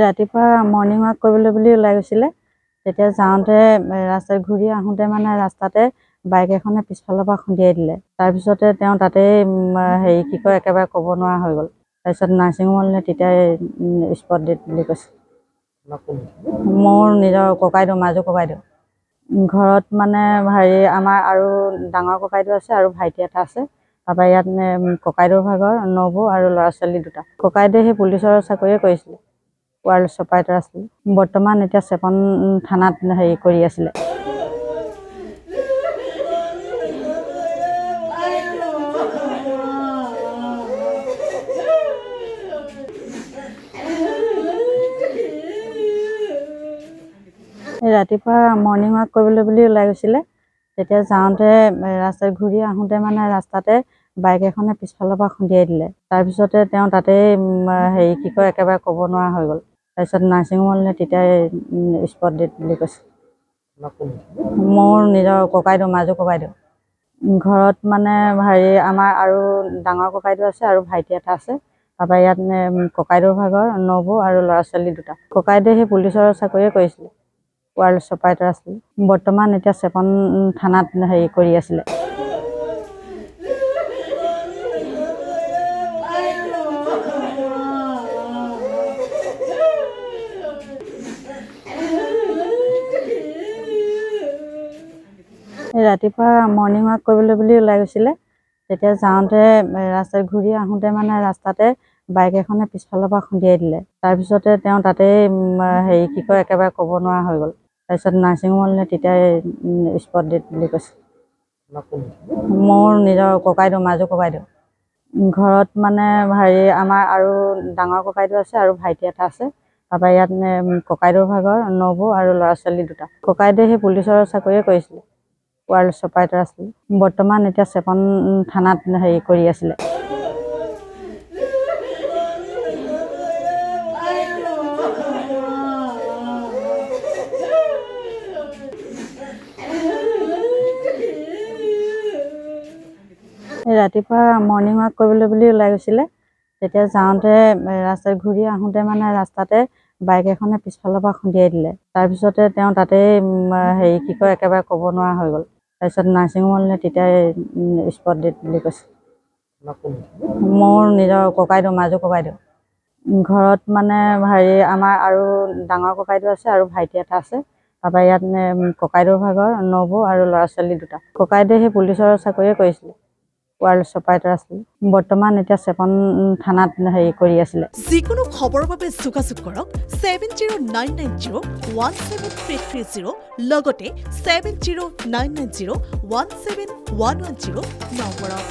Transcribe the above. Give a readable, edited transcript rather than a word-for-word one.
ৰাতিপুৱা morning walk কৰিবলৈ বুলি ওলাই গৈছিলে। তেতিয়া যাওঁতে ৰাস্তাত ঘূৰি আহোঁতে মানে ৰাস্তাতে বাইক এখনে পিছফালৰ পৰা খুন্দিয়াই দিলে। তাৰপিছতে তেওঁ তাতেই একেবাৰে ক'ব নোৱাৰা হৈ গ'ল। তাৰপিছত নাৰ্ছিং হোমলৈ তেতিয়া স্পট ডেড বুলি কৈছে। মোৰ নিজৰ ককাইদেউ, মাজু ককাইদেউ। ঘৰত মানে আমাৰ আৰু ডাঙৰ ককাইদেউ আছে আৰু ভাইটি এটা আছে। তাৰপৰা ইয়াত ককাইদেউৰ ভাগৰ নবৌ আৰু ল'ৰা ছোৱালী দুটা। ককাইদেৱে সেই পুলিচৰ চাকৰিয়ে কৰিছিলে, ৱাৰ্ল্ড ছুপাৰভাইজাৰ আছিলে। বৰ্তমান এতিয়া চেপন থানাত কৰি আছিলে। ৰাতিপুৱা মৰ্ণিং ৱাক কৰিবলৈ বুলি ওলাই গৈছিলে। তেতিয়া যাওঁতে ৰাস্তাত ঘূৰি আহোঁতে মানে ৰাস্তাতে বাইক এখনে পিছফালৰ পৰা খুন্দিয়াই দিলে। তাৰপিছতে তেওঁ তাতেই একেবাৰে ক'ব নোৱাৰা হৈ গ'ল। তাৰপিছত নাৰ্ছিং হোমলৈ তেতিয়া স্পট ডেড বুলি কৈছে। মোৰ নিজৰ ককাইদেউ, মাজু ককাইদেউ। ঘৰত মানে আমাৰ আৰু ডাঙৰ ককাইদেউ আছে আৰু ভাইটি এটা আছে। তাৰপৰা ইয়াত ককাইদেউৰ ভাগৰ নবৌ আৰু ল'ৰা ছোৱালী দুটা। ককাইদেৱে সেই পুলিচৰ চাকৰিয়ে কৰিছিলে, ৱাৰ্ল্ড ছুপাৰভাইজাৰ আছিলে। বৰ্তমান এতিয়া চেপন থানাত কৰি আছিলে। ৰাতিপুৱা মৰ্ণিং ৱাক কৰিবলৈ বুলি ওলাই গৈছিলে। তেতিয়া যাওঁতে ৰাস্তাত ঘূৰি আহোঁতে মানে ৰাস্তাতে বাইক এখনে পিছফালৰ পৰা খুন্দিয়াই দিলে। তাৰপিছতে তেওঁ তাতেই একেবাৰে ক'ব নোৱাৰা হৈ গ'ল। তাৰপিছত নাৰ্ছিং হোমলৈ তেতিয়া স্পট ডেড বুলি কৈছে। মোৰ নিজৰ ককাইদেউ, মাজু ককাইদেউ। ঘৰত মানে আমাৰ আৰু ডাঙৰ ককাইদেউ আছে আৰু ভাইটি এটা আছে। তাৰপৰা ইয়াত ককাইদেউৰ ভাগৰ নবৌ আৰু ল'ৰা ছোৱালী দুটা। ককাইদেৱে সেই পুলিচৰ চাকৰিয়ে কৰিছিলে, ৱাৰ্ল্ড ছুপাৰভাইজাৰ আছিলে। বৰ্তমান এতিয়া চেপন থানাত কৰি আছিলে। ৰাতিপুৱা মৰ্ণিং ৱাক কৰিবলৈ বুলি ওলাই গৈছিলে। তেতিয়া যাওঁতে ৰাস্তাত ঘূৰি আহোঁতে মানে ৰাস্তাতে বাইক এখনে পিছফালৰ পৰা খুন্দিয়াই দিলে। তাৰপিছতে তেওঁ তাতেই একেবাৰে ক'ব নোৱাৰা হৈ গ'ল। তাৰপিছত নাৰ্ছিং হোমলৈ তেতিয়া স্পট ডেড বুলি কৈছে। মোৰ নিজৰ ককাইদেউ, মাজু ককাইদেউ। ঘৰত মানে আমাৰ আৰু ডাঙৰ ককাইদেউ আছে আৰু ভাইটি এটা আছে। তাৰপৰা ইয়াত ককাইদেউৰ ভাগৰ নবৌ আৰু ল'ৰা ছোৱালী দুটা। ককাইদেৱে সেই পুলিচৰ চাকৰিয়ে কৰিছিলে, ৱাৰ্ল্ড ছুপাৰভাইজাৰ আছিলে। বৰ্তমান এতিয়া চেপন থানাত কৰি আছিলে। যিকোনো খবৰৰ বাবে যোগাযোগ কৰক 7099017330 লগতে 7099017110 নম্বৰত।